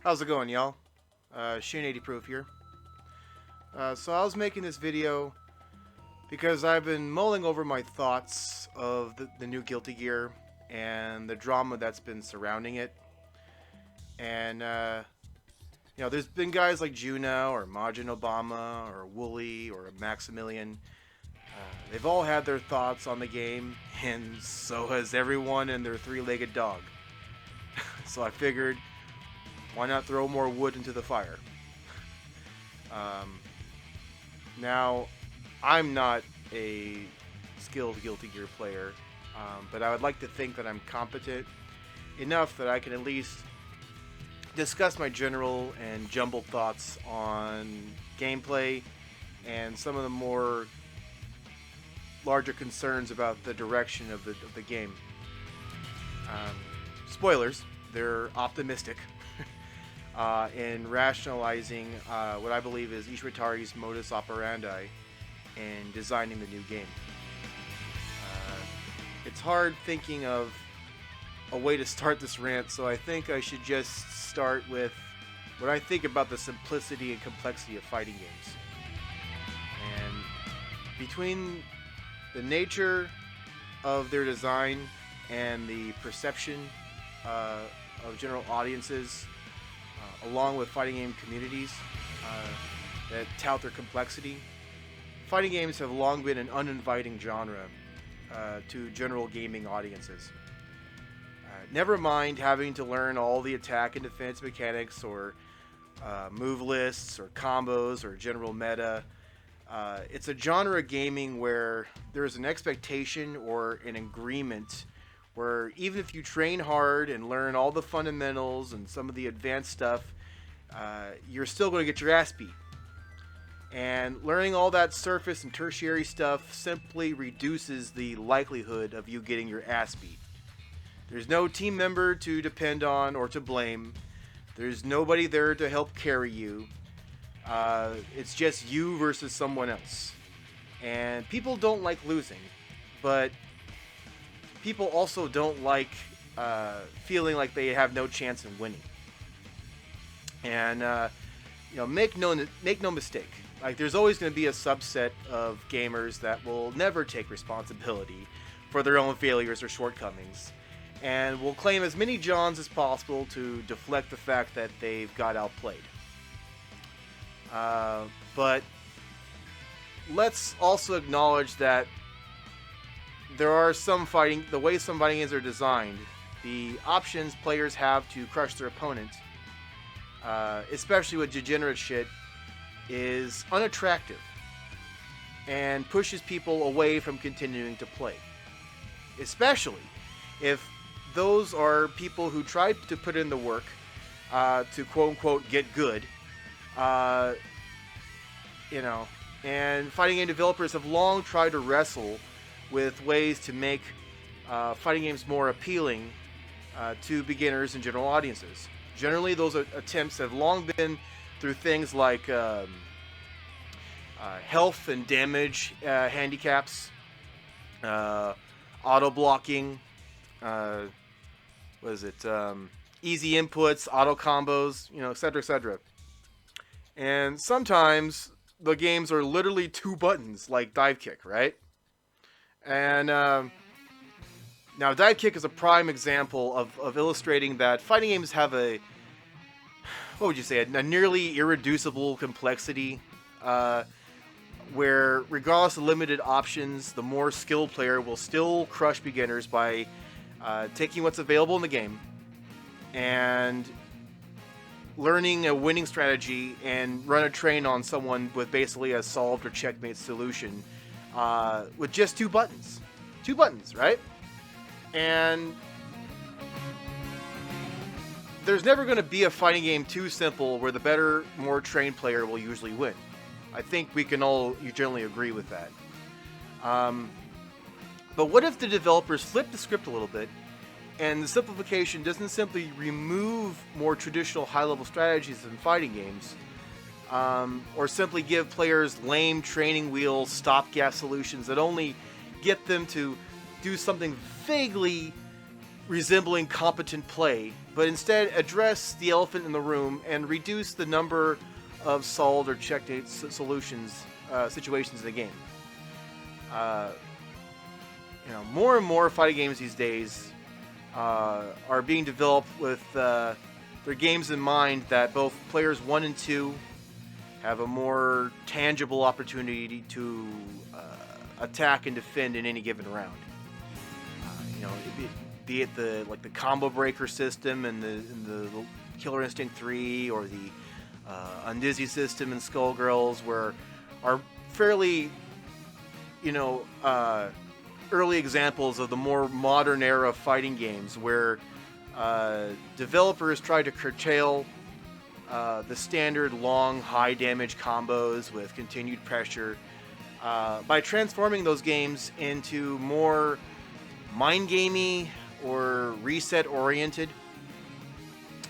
How's it going, y'all? Shane 80 Proof here. So I was making this video because I've been mulling over my thoughts of the new Guilty Gear and the drama that's been surrounding it. And, there's been guys like Juno or Majin Obama or Wooly or Maximilian. They've all had their thoughts on the game, and so has everyone and their three-legged dog. So I figured, why not throw more wood into the fire? Now, I'm not a skilled Guilty Gear player, but I would like to think that I'm competent enough that I can at least discuss my general and jumbled thoughts on gameplay and some of the more larger concerns about the direction of the game. Spoilers, they're optimistic in rationalizing what I believe is Ishwatari's modus operandi in designing the new game. It's hard thinking of a way to start this rant, so I think I should just start with what I think about the simplicity and complexity of fighting games. And between the nature of their design and the perception of general audiences, along with fighting game communities that tout their complexity, fighting games have long been an uninviting genre to general gaming audiences. Never mind having to learn all the attack and defense mechanics or move lists or combos or general meta. It's a genre of gaming where there's an expectation or an agreement where even if you train hard and learn all the fundamentals and some of the advanced stuff, you're still going to get your ass beat. And learning all that surface and tertiary stuff simply reduces the likelihood of you getting your ass beat. There's no team member to depend on or to blame. There's nobody there to help carry you. It's just you versus someone else. And people don't like losing, but people also don't like feeling like they have no chance in winning. And make no mistake. Like, there's always going to be a subset of gamers that will never take responsibility for their own failures or shortcomings, and will claim as many Johns as possible to deflect the fact that they've got outplayed. But let's also acknowledge that there are the way some fighting games are designed, the options players have to crush their opponent, especially with degenerate shit, is unattractive and pushes people away from continuing to play. Especially if those are people who tried to put in the work to quote-unquote get good, and fighting game developers have long tried to wrestle with ways to make fighting games more appealing to beginners and general audiences. Generally, those attempts have long been through things like health and damage handicaps, auto blocking, easy inputs, auto combos, etc., etc. And sometimes the games are literally two buttons, like dive kick, right? And now dive kick is a prime example of illustrating that fighting games have a nearly irreducible complexity, where regardless of limited options, the more skilled player will still crush beginners by taking what's available in the game and learning a winning strategy and run a train on someone with basically a solved or checkmate solution with just two buttons. Two buttons, right? And there's never going to be a fighting game too simple where the better, more trained player will usually win. I think we can all generally agree with that. But what if the developers flip the script a little bit, and the simplification doesn't simply remove more traditional high-level strategies in fighting games, or simply give players lame training wheel stopgap solutions that only get them to do something vaguely resembling competent play, but instead address the elephant in the room and reduce the number of solved or checkmate situations in the game. Uh, more and more fighting games these days are being developed with their games in mind that both players 1 and 2 have a more tangible opportunity to attack and defend in any given round. Be it the combo breaker system and the Killer Instinct 3, or the Undizzy system in Skullgirls, where are fairly early examples of the more modern era fighting games where developers try to curtail the standard long high damage combos with continued pressure by transforming those games into more mind gamey or reset oriented.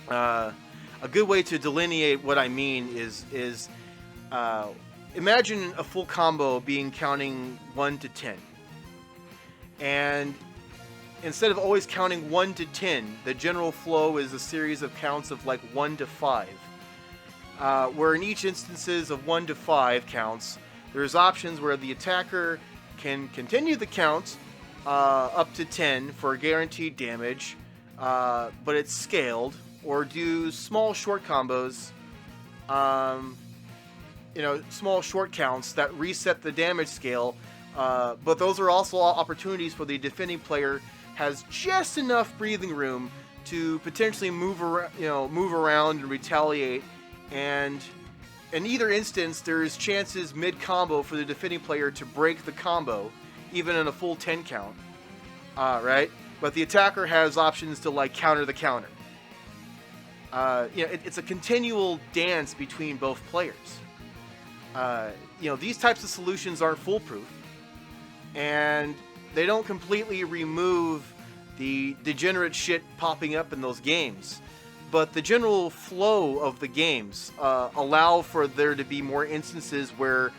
A good way to delineate what I mean is imagine a full combo being counting 1 to 10. And instead of always counting 1 to 10, the general flow is a series of counts of 1 to 5. Where in each instances of 1 to 5 counts, there's options where the attacker can continue the count up to 10 for guaranteed damage, but it's scaled, or do small short combos, small short counts that reset the damage scale, but those are also opportunities for the defending player has just enough breathing room to potentially move around and retaliate, and in either instance there's chances mid-combo for the defending player to break the combo, even in a full 10 count, right? But the attacker has options to counter the counter. It's a continual dance between both players. These types of solutions aren't foolproof, and they don't completely remove the degenerate shit popping up in those games. But the general flow of the games allow for there to be more instances where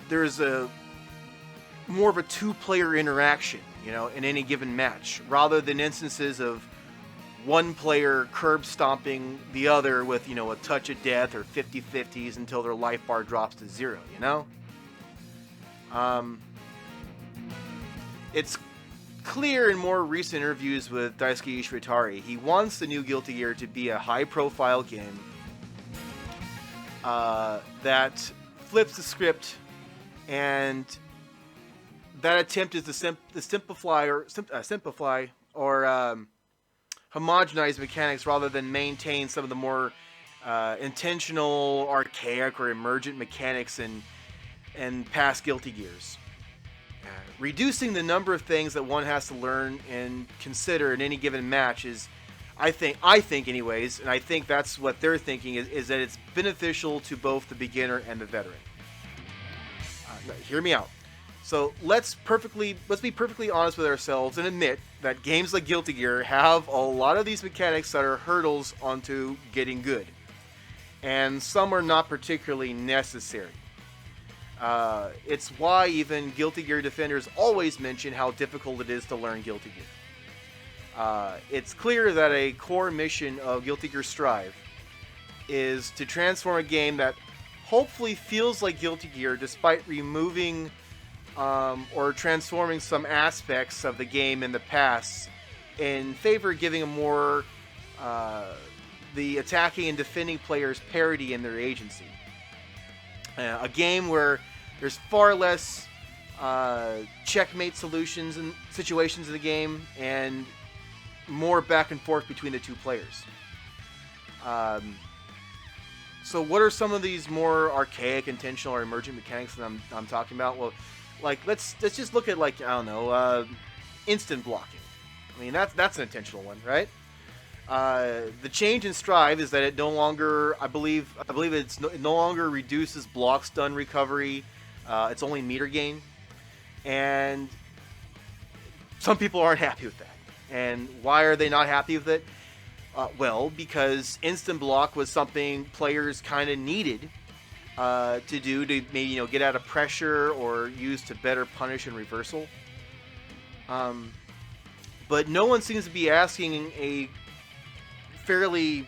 there's a more of a two-player interaction, in any given match, rather than instances of one player curb stomping the other with, a touch of death or 50-50s until their life bar drops to 0, It's clear in more recent interviews with Daisuke Ishitari, he wants the new Guilty Gear to be a high-profile game that flips the script, and that attempt is to simplify or homogenize mechanics rather than maintain some of the more intentional, archaic, or emergent mechanics in past Guilty Gears. Reducing the number of things that one has to learn and consider in any given match is, I think anyways, and I think that's what they're thinking, is that it's beneficial to both the beginner and the veteran. Hear me out. So let's be perfectly honest with ourselves and admit that games like Guilty Gear have a lot of these mechanics that are hurdles onto getting good, and some are not particularly necessary. It's why even Guilty Gear defenders always mention how difficult it is to learn Guilty Gear. It's clear that a core mission of Guilty Gear Strive is to transform a game that hopefully feels like Guilty Gear despite removing or transforming some aspects of the game in the past in favor of giving a more the attacking and defending players parity in their agency. A game where there's far less checkmate solutions and situations in the game, and more back and forth between the two players. So what are some of these more archaic, intentional, or emergent mechanics that I'm talking about? Well, let's just look at instant blocking. I mean, that's an intentional one, right? The change in Strive is that it no longer, I believe it no longer reduces block stun recovery. It's only meter gain, and some people aren't happy with that. And why are they not happy with it? Well, because instant block was something players kind of needed to do to maybe get out of pressure or use to better punish and reversal. But no one seems to be asking a fairly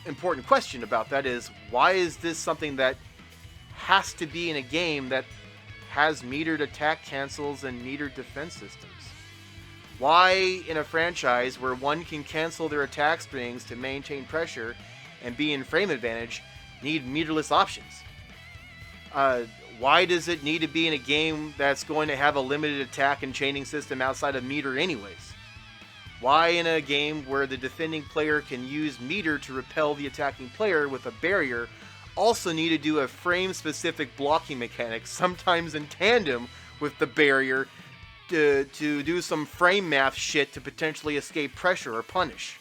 important question about that, is why is this something that has to be in a game that has metered attack cancels and metered defense systems? Why in a franchise where one can cancel their attack strings to maintain pressure and be in frame advantage need meterless options? Why does it need to be in a game that's going to have a limited attack and chaining system outside of meter anyways? Why in a game where the defending player can use meter to repel the attacking player with a barrier also need to do a frame-specific blocking mechanic, sometimes in tandem with the barrier, to do some frame math shit to potentially escape pressure or punish?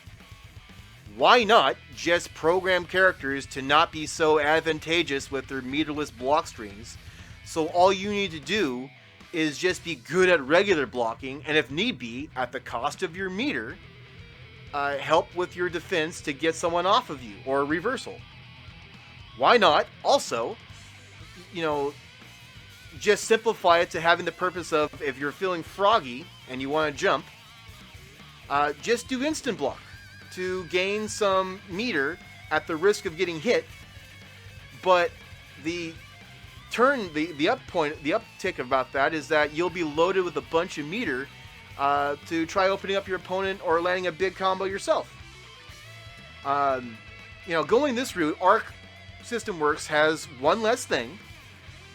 Why not just program characters to not be so advantageous with their meterless block strings, so all you need to do is just be good at regular blocking, and if need be, at the cost of your meter, help with your defense to get someone off of you, or a reversal? Why not also, just simplify it to having the purpose of, if you're feeling froggy and you want to jump, just do instant block to gain some meter at the risk of getting hit, but the uptick about that is that you'll be loaded with a bunch of meter to try opening up your opponent or landing a big combo yourself. Going this route, Arc System Works has one less thing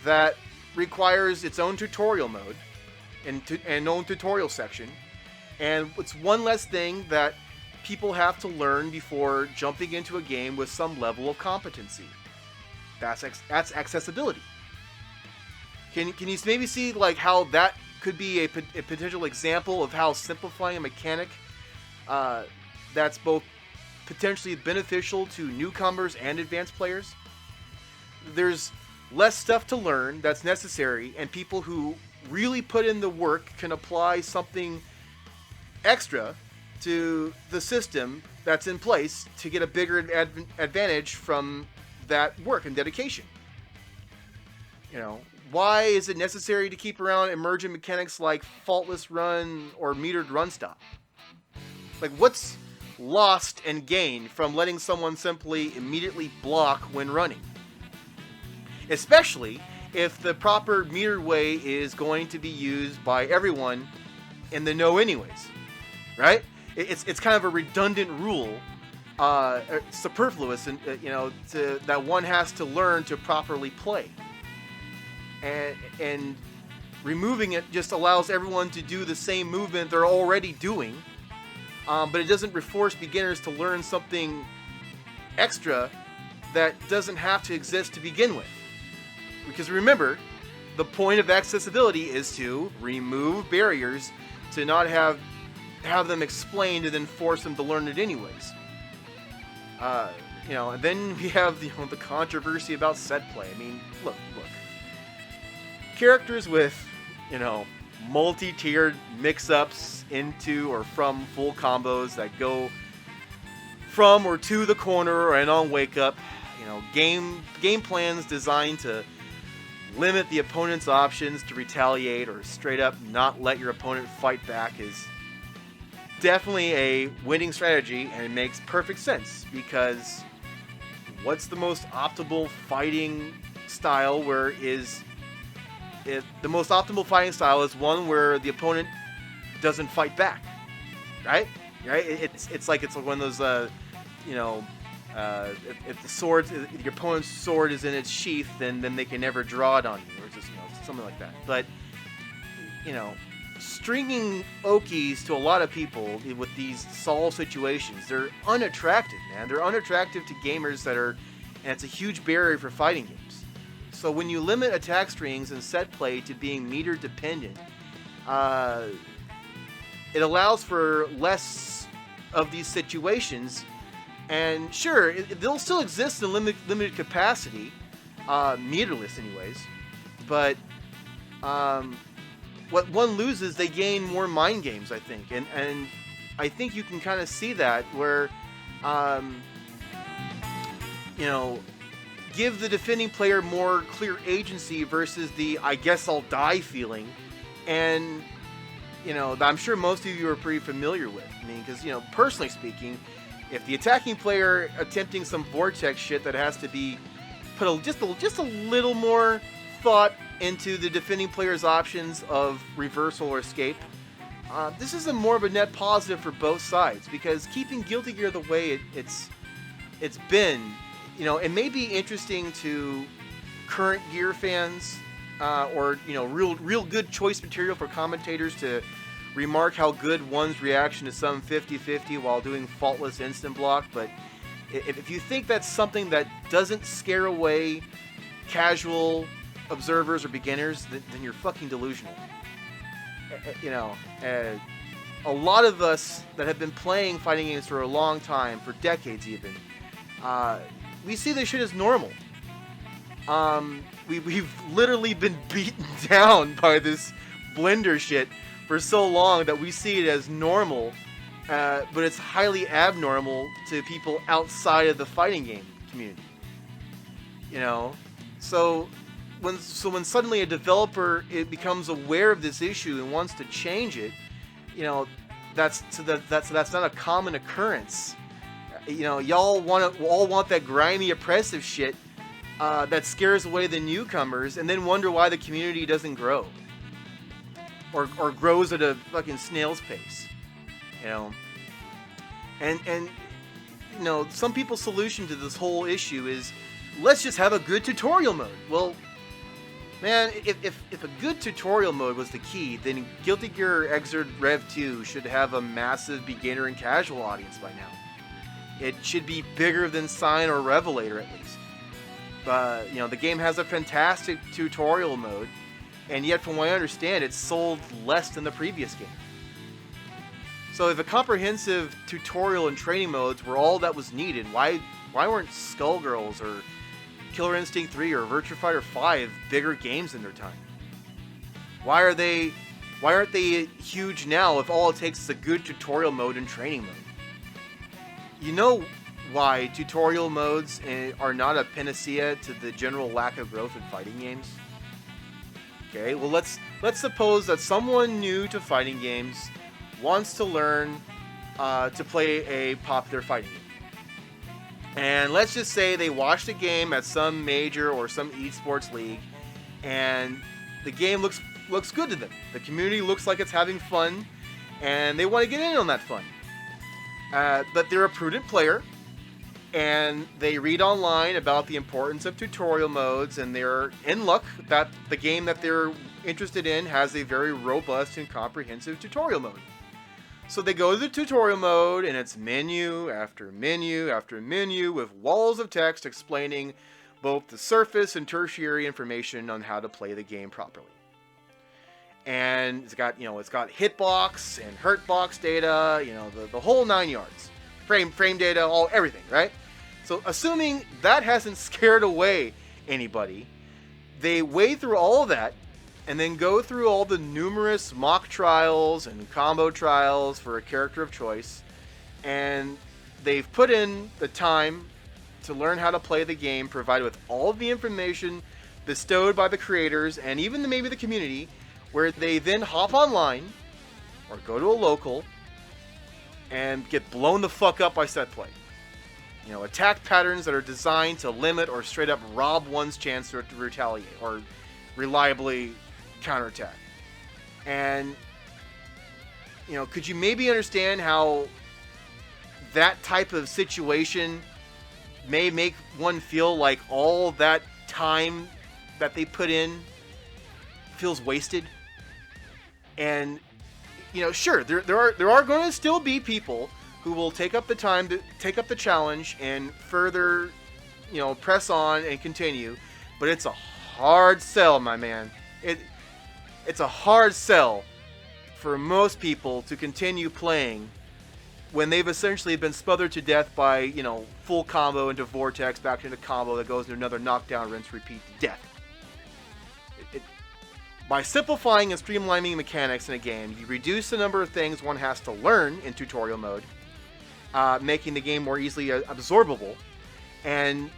that requires its own tutorial mode and own tutorial section, and it's one less thing that people have to learn before jumping into a game with some level of competency. That's accessibility. Can you maybe see like how that could be a potential example of how simplifying a mechanic that's both potentially beneficial to newcomers and advanced players? There's less stuff to learn that's necessary, and people who really put in the work can apply something extra to the system that's in place to get a bigger advantage from that work and dedication. Why is it necessary to keep around emergent mechanics like faultless run or metered run stop? Like, what's lost and gained from letting someone simply immediately block when running? Especially if the proper metered way is going to be used by everyone in the know anyways, right? It's kind of a redundant rule, superfluous, and that one has to learn to properly play. And removing it just allows everyone to do the same movement they're already doing, but it doesn't force beginners to learn something extra that doesn't have to exist to begin with. Because remember, the point of accessibility is to remove barriers, to not have them explained and then force them to learn it anyways. And then we have the controversy about set play. I mean, look. Characters with, multi-tiered mix-ups into or from full combos that go from or to the corner and on wake up, game plans designed to limit the opponent's options to retaliate or straight up not let your opponent fight back is definitely a winning strategy, and it makes perfect sense, because what's the most optimal fighting style the most optimal fighting style is one where the opponent doesn't fight back, right? It's like one of those, if the sword, if your opponent's sword is in its sheath, then they can never draw it on you, or just something like that. But stringing Okies to a lot of people with these Saul situations, they're unattractive, man. They're unattractive to gamers and it's a huge barrier for fighting games. So when you limit attack strings and set play to being meter dependent, it allows for less of these situations. And sure, they'll still exist in limited capacity, meterless anyways. But what one loses, they gain more mind games, I think. And I think you can kind of see that where, give the defending player more clear agency versus the I guess I'll die feeling, and I'm sure most of you are pretty familiar with. I mean, because, personally speaking, if the attacking player attempting some vortex shit that has to be put just a little more thought into the defending player's options of reversal or escape, this is more of a net positive for both sides, because keeping Guilty Gear the way it's been, it may be interesting to current Gear fans, or real good choice material for commentators to remark how good one's reaction to some 50-50 while doing faultless instant block. But if you think that's something that doesn't scare away casual observers or beginners, then you're fucking delusional. A lot of us that have been playing fighting games for a long time, for decades even, we see this shit as normal. We've literally been beaten down by this blender shit for so long that we see it as normal, but it's highly abnormal to people outside of the fighting game community. So when suddenly a developer becomes aware of this issue and wants to change it, that's not a common occurrence. Y'all all want that grimy, oppressive shit that scares away the newcomers, and then wonder why the community doesn't grow, or grows at a fucking snail's pace. And some people's solution to this whole issue is, let's just have a good tutorial mode. Well, man, if a good tutorial mode was the key, then Guilty Gear Xrd Rev 2 should have a massive beginner and casual audience by now. It should be bigger than Sign or Revelator, at least. The game has a fantastic tutorial mode, and yet from what I understand, it's sold less than the previous game. So if a comprehensive tutorial and training modes were all that was needed, why weren't Skullgirls or Killer Instinct 3 or Virtua Fighter 5 bigger games in their time? Why aren't they huge now if all it takes is a good tutorial mode and training mode? Why tutorial modes are not a panacea to the general lack of growth in fighting games? Okay, well let's suppose that someone new to fighting games wants to learn to play a popular fighting game. And let's just say they watched a game at some major or some esports league, and the game looks good to them. The community looks like it's having fun, and they want to get in on that fun. But they're a prudent player, and they read online about the importance of tutorial modes, and they're in luck that the game that they're interested in has a very robust and comprehensive tutorial mode. So they go to the tutorial mode, and it's menu after menu after menu with walls of text explaining both the surface and tertiary information on how to play the game properly. And it's got hitbox and hurtbox data, the whole 9 yards. Frame data, everything, right? So assuming that hasn't scared away anybody, they wade through all of that and then go through all the numerous mock trials and combo trials for a character of choice, and they've put in the time to learn how to play the game, provided with all of the information bestowed by the creators and even maybe the community, where they then hop online or go to a local and get blown the fuck up by set play. Attack patterns that are designed to limit or straight up rob one's chance to retaliate or reliably counterattack. And, could you maybe understand how that type of situation may make one feel like all that time that they put in feels wasted? And, sure, there are going to still be people who will take up the time to take up the challenge and further, press on and continue. But it's a hard sell, my man. It's a hard sell for most people to continue playing when they've essentially been smothered to death by, full combo into vortex, back into combo that goes into another knockdown, rinse, repeat, death. By simplifying and streamlining mechanics in a game, you reduce the number of things one has to learn in tutorial mode, making the game more easily absorbable. And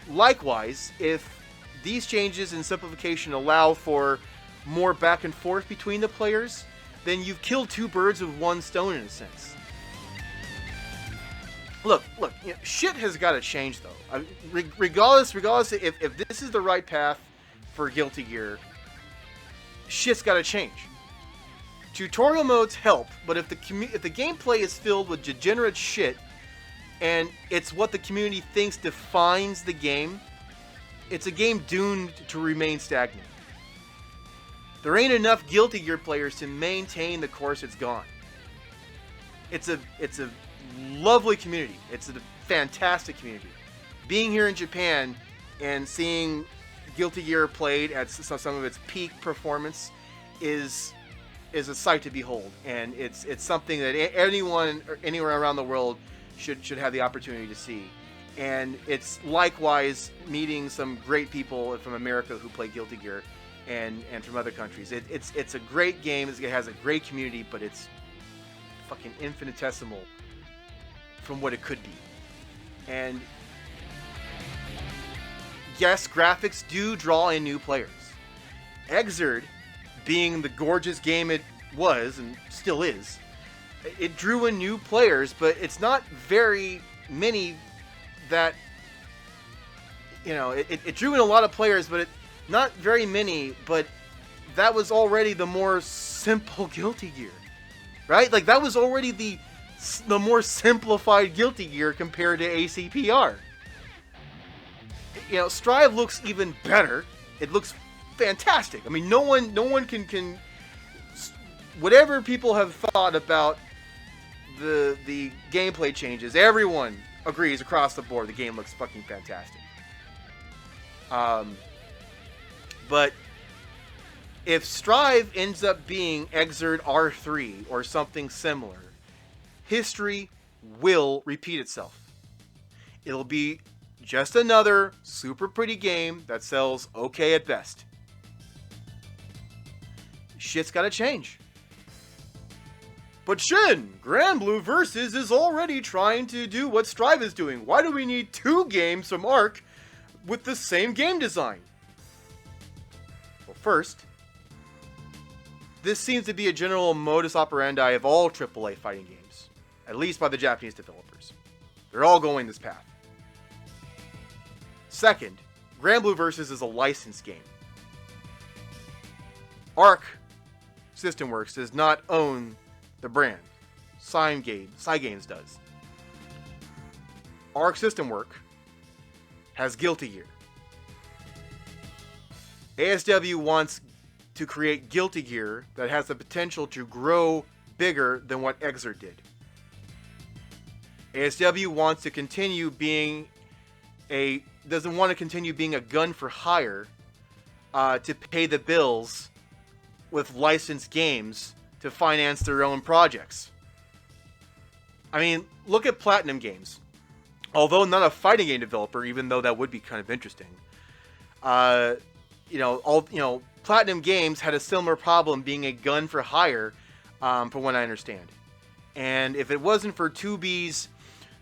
likewise, if these changes in simplification allow for more back and forth between the players, then you've killed two birds with one stone in a sense. Look, shit has got to change though. Regardless if this is the right path for Guilty Gear, shit's got to change. Tutorial modes help, but if the gameplay is filled with degenerate shit, and it's what the community thinks defines the game, it's a game doomed to remain stagnant. There ain't enough Guilty Gear players to maintain the course it's gone. It's a lovely community. It's a fantastic community. Being here in Japan and seeing Guilty Gear played at some of its peak performance is a sight to behold, and it's something that anyone anywhere around the world should have the opportunity to see. And it's likewise meeting some great people from America who play Guilty Gear, and from other countries. It's a great game. It has a great community, but it's fucking infinitesimal from what it could be. And yes, graphics do draw in new players. Xrd, being the gorgeous game it was and still is, it drew in new players, but it's not very many that, it drew in a lot of players, but not very many, but that was already the more simple Guilty Gear, right? Like, that was already the more simplified Guilty Gear compared to ACPR. Strive looks even better. It looks fantastic. I mean, no one can whatever people have thought about the gameplay changes, everyone agrees across the board the game looks fucking fantastic. But if Strive ends up being Xrd R3 or something similar, history will repeat itself. It'll be just another super pretty game that sells okay at best. Shit's gotta change. But Shin, Granblue Versus is already trying to do what Strive is doing. Why do we need two games from Arc with the same game design? Well, first, this seems to be a general modus operandi of all AAA fighting games, at least by the Japanese developers. They're all going this path. Second, Granblue Versus is a licensed game. Arc System Works does not own the brand. Cygames does. Arc System Works has Guilty Gear. ASW wants to create Guilty Gear that has the potential to grow bigger than what Xrd did. ASW wants to continue being doesn't want to continue being a gun for hire to pay the bills with licensed games to finance their own projects. I mean, look at Platinum Games. Although not a fighting game developer, even though that would be kind of interesting. Platinum Games had a similar problem being a gun for hire, from what I understand. And if it wasn't for 2B's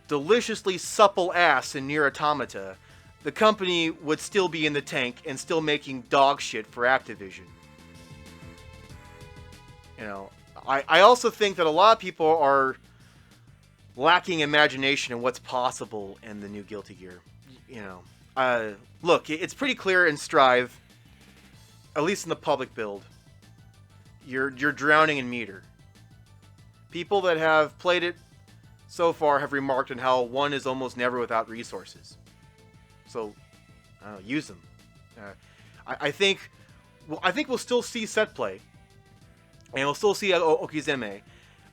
deliciously supple ass in Nier Automata, the company would still be in the tank and still making dog shit for Activision. I also think that a lot of people are lacking imagination in what's possible in the new Guilty Gear. Look, it's pretty clear in Strive, at least in the public build, you're drowning in meter. People that have played it so far have remarked on how one is almost never without resources. So, use them. I think we'll still see set play, and we'll still see Okizeme,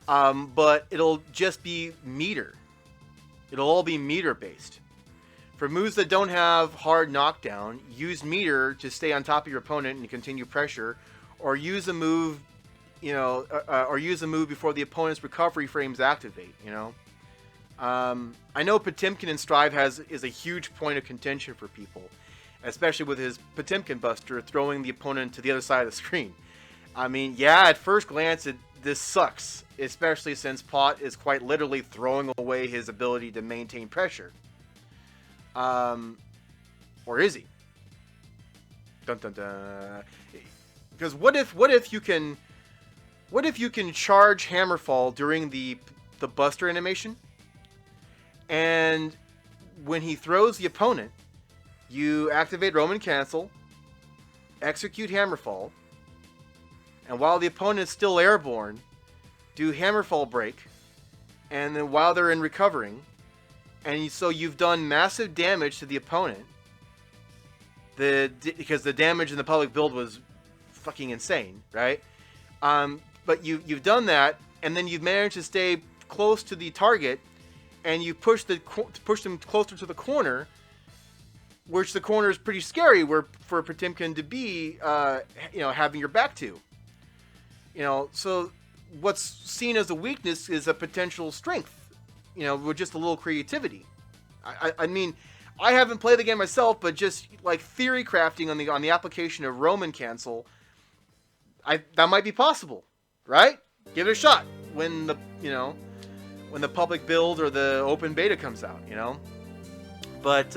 but it'll just be meter. It'll all be meter based. For moves that don't have hard knockdown, use meter to stay on top of your opponent and continue pressure, or use a move, or use a move before the opponent's recovery frames activate. I know Potemkin in Strive is a huge point of contention for people, especially with his Potemkin Buster throwing the opponent to the other side of the screen. I mean, yeah, at first glance, this sucks, especially since Pot is quite literally throwing away his ability to maintain pressure. Or is he? Dun dun dun. Because what if you can What if you can charge Hammerfall during the Buster animation, and when he throws the opponent, you activate Roman Cancel, execute Hammerfall, and while the opponent is still airborne, do Hammerfall break, and then while they're in recovering, and so you've done massive damage to the opponent, because the damage in the public build was fucking insane, right? But you've done that, and then you've managed to stay close to the target, and you push them closer to the corner, which the corner is pretty scary for Potemkin to be, having your back to. So what's seen as a weakness is a potential strength, with just a little creativity. I mean, I haven't played the game myself, but just like theory crafting on the application of Roman Cancel, that might be possible, right? Give it a shot when the public build or the open beta comes out, But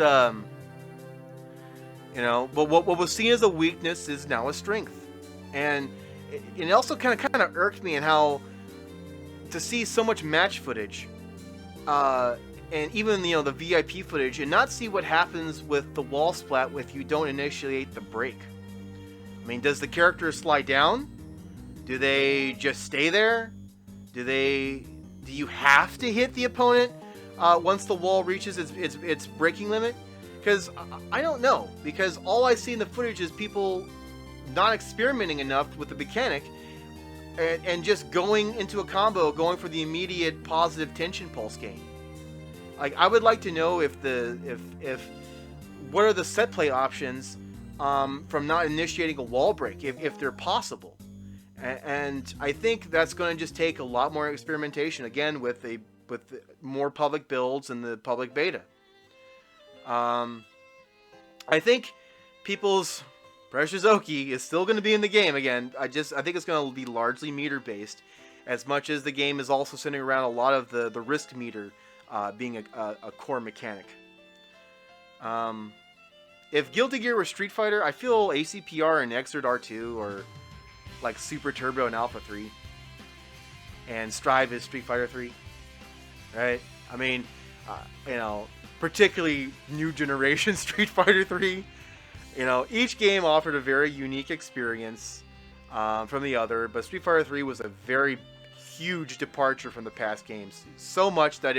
but what was seen as a weakness is now a strength, and it also kind of irked me in how to see so much match footage, and even the VIP footage, and not see what happens with the wall splat if you don't initiate the break. I mean, does the character slide down? Do they just stay there? Do you have to hit the opponent once the wall reaches its breaking limit? Because I don't know. Because all I see in the footage is people not experimenting enough with the mechanic and just going into a combo, going for the immediate positive tension pulse gain. Like, I would like to know if what are the set play options from not initiating a wall break, if they're possible. And I think that's going to just take a lot more experimentation, again, with more public builds and the public beta. I think people's Precious Oki is still going to be in the game again. I think it's going to be largely meter based, as much as the game is also centering around a lot of the risk meter being a core mechanic. If Guilty Gear were Street Fighter, I feel ACPR and Xrd R2 or like Super Turbo and Alpha 3, and Strive is Street Fighter 3, right? I mean, particularly new generation Street Fighter 3. Each game offered a very unique experience from the other, but Street Fighter 3 was a very huge departure from the past games. So much that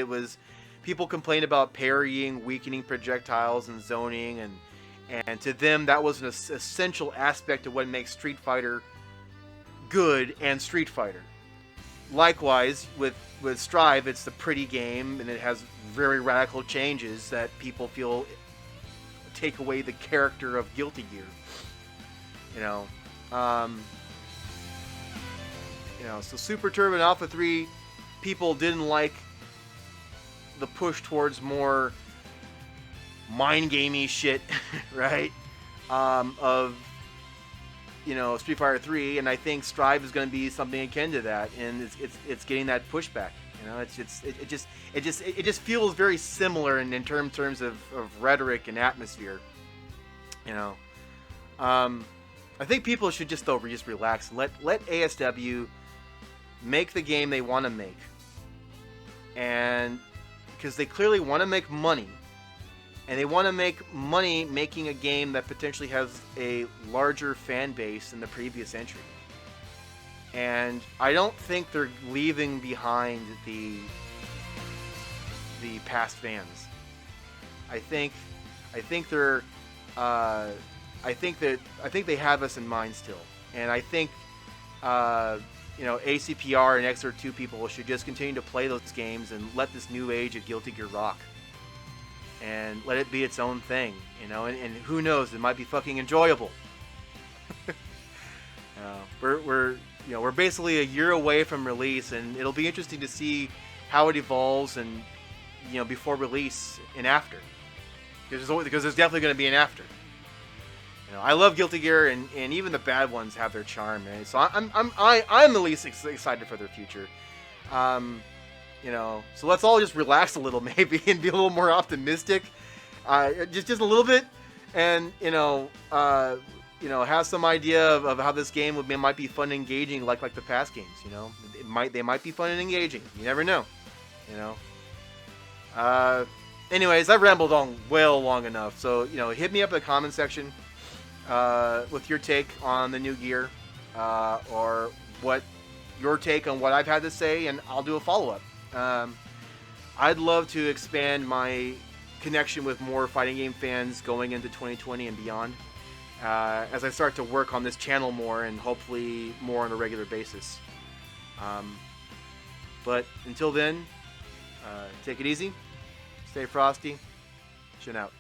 people complained about parrying, weakening projectiles, and zoning, and to them that was an essential aspect of what makes Street Fighter good and Street Fighter. Likewise, with Strive, it's the pretty game, and it has very radical changes that people feel take away the character of Guilty Gear. So Super Turbo and Alpha 3, people didn't like the push towards more mind gamey shit, right? Of Street Fighter 3, and I think Strive is going to be something akin to that, and it's getting that pushback. It just feels very similar in terms of rhetoric and atmosphere. I think people should just relax and let ASW make the game they want to make, and because they clearly want to make money. And they want to make money making a game that potentially has a larger fan base than the previous entry. And I don't think they're leaving behind the past fans. I think they have us in mind still. And I think ACPR and XR2 people should just continue to play those games and let this new age of Guilty Gear rock. And let it be its own thing, and who knows, it might be fucking enjoyable. We're basically a year away from release, and it'll be interesting to see how it evolves, and before release and after, because there's definitely going to be an after. I love Guilty Gear, and even the bad ones have their charm, man. So I'm the least excited for their future. So let's all just relax a little, maybe, and be a little more optimistic, just a little bit. And have some idea of how this game might be fun and engaging, like the past games. They might be fun and engaging. You never know. You know. Anyways, I've rambled on well long enough. So hit me up in the comment section with your take on the new gear, or what your take on what I've had to say, and I'll do a follow up. I'd love to expand my connection with more fighting game fans going into 2020 and beyond, as I start to work on this channel more and hopefully more on a regular basis. But until then, take it easy, stay frosty, chin out.